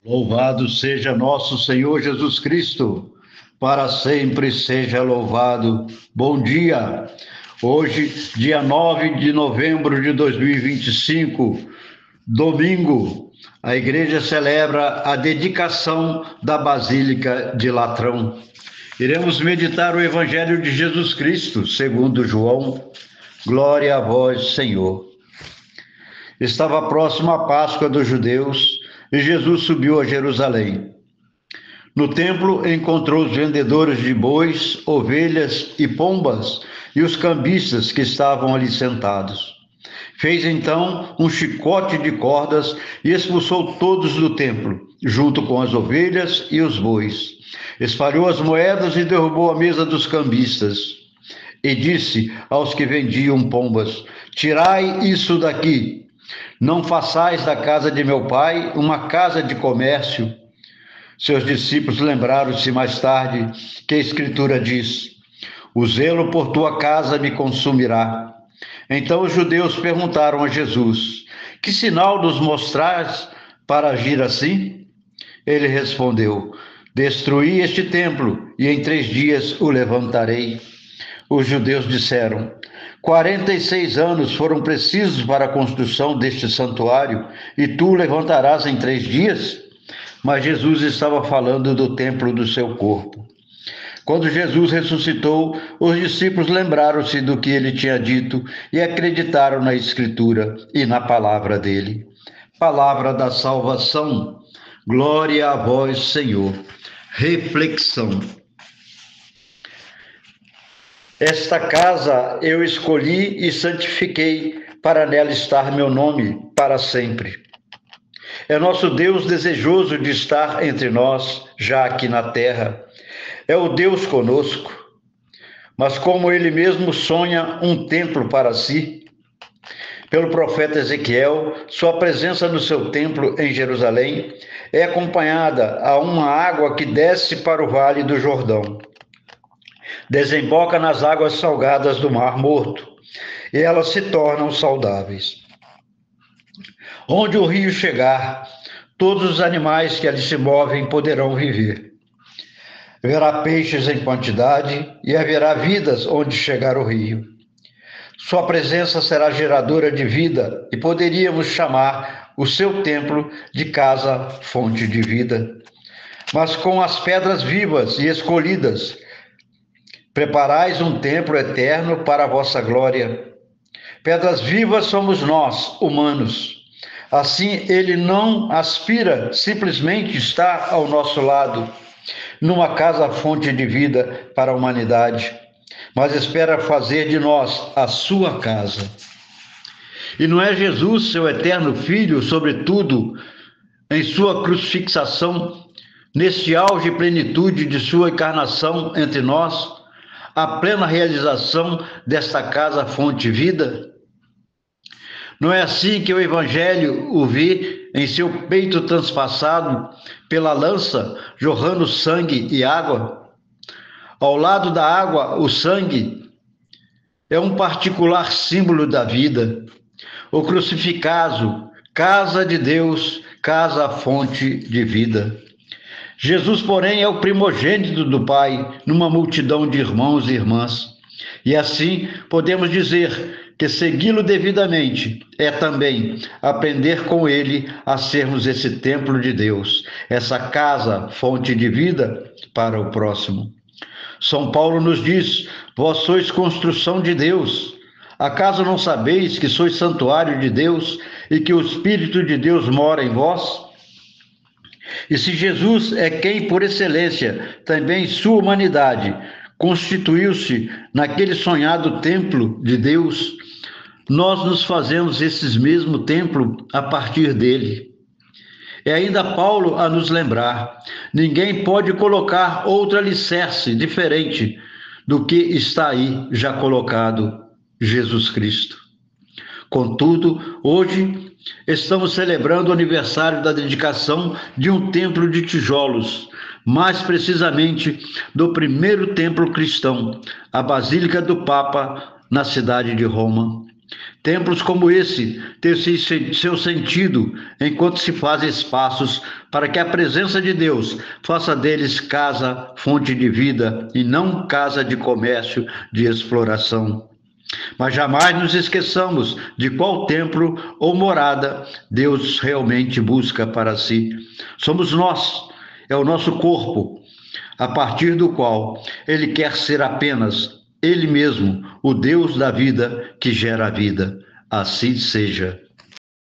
Louvado seja nosso Senhor Jesus Cristo, para sempre seja louvado. Bom dia! Hoje, dia 9 de novembro de 2025, domingo, a igreja celebra a dedicação da Basílica de Latrão. Iremos meditar o Evangelho de Jesus Cristo, segundo João. Glória a vós, Senhor. Estava próxima a Páscoa dos judeus e Jesus subiu a Jerusalém. No templo encontrou os vendedores de bois, ovelhas e pombas e os cambistas que estavam ali sentados. Fez então um chicote de cordas e expulsou todos do templo, junto com as ovelhas e os bois. Espalhou as moedas e derrubou a mesa dos cambistas. E disse aos que vendiam pombas: tirai isso daqui. Não façais da casa de meu pai uma casa de comércio. Seus discípulos lembraram-se mais tarde que a Escritura diz: o zelo por tua casa me consumirá. Então os judeus perguntaram a Jesus: que sinal nos mostrais para agir assim? Ele respondeu: destruí este templo e em 3 dias o levantarei. Os judeus disseram: 46 anos foram precisos para a construção deste santuário e tu o levantarás em 3 dias? Mas Jesus estava falando do templo do seu corpo. Quando Jesus ressuscitou, os discípulos lembraram-se do que ele tinha dito e acreditaram na Escritura e na palavra dele. Palavra da salvação. Glória a vós, Senhor. Reflexão. Esta casa eu escolhi e santifiquei, para nela estar meu nome para sempre. É nosso Deus desejoso de estar entre nós, já aqui na terra. É o Deus conosco. Mas como ele mesmo sonha um templo para si, pelo profeta Ezequiel, sua presença no seu templo em Jerusalém é acompanhada a uma água que desce para o vale do Jordão. Desemboca nas águas salgadas do Mar Morto, e elas se tornam saudáveis. Onde o rio chegar, todos os animais que ali se movem poderão viver. Haverá peixes em quantidade e haverá vidas onde chegar o rio. Sua presença será geradora de vida e poderíamos chamar o seu templo de casa fonte de vida. Mas com as pedras vivas e escolhidas, preparais um templo eterno para a vossa glória. Pedras vivas somos nós, humanos. Assim, ele não aspira simplesmente estar ao nosso lado, numa casa fonte de vida para a humanidade, mas espera fazer de nós a sua casa. E não é Jesus, seu eterno Filho, sobretudo, em sua crucifixação, neste auge e plenitude de sua encarnação entre nós, a plena realização desta casa fonte de vida? Não é assim que o Evangelho o vê em seu peito transpassado pela lança, jorrando sangue e água? Ao lado da água, o sangue é um particular símbolo da vida. O crucificado, casa de Deus, casa fonte de vida. Jesus, porém, é o primogênito do Pai numa multidão de irmãos e irmãs. E assim podemos dizer que segui-lo devidamente é também aprender com ele a sermos esse templo de Deus, essa casa, fonte de vida para o próximo. São Paulo nos diz: vós sois construção de Deus. Acaso não sabeis que sois santuário de Deus e que o Espírito de Deus mora em vós? E se Jesus é quem, por excelência, também sua humanidade, constituiu-se naquele sonhado templo de Deus, nós nos fazemos esse mesmo templo a partir dele. É ainda Paulo a nos lembrar: ninguém pode colocar outro alicerce diferente do que está aí já colocado, Jesus Cristo. Contudo, hoje estamos celebrando o aniversário da dedicação de um templo de tijolos, mais precisamente do primeiro templo cristão, a Basílica do Papa, na cidade de Roma. Templos como esse têm seu sentido enquanto se fazem espaços para que a presença de Deus faça deles casa, fonte de vida e não casa de comércio, de exploração. Mas jamais nos esqueçamos de qual templo ou morada Deus realmente busca para si. Somos nós, é o nosso corpo, a partir do qual Ele quer ser apenas Ele mesmo, o Deus da vida que gera a vida. Assim seja.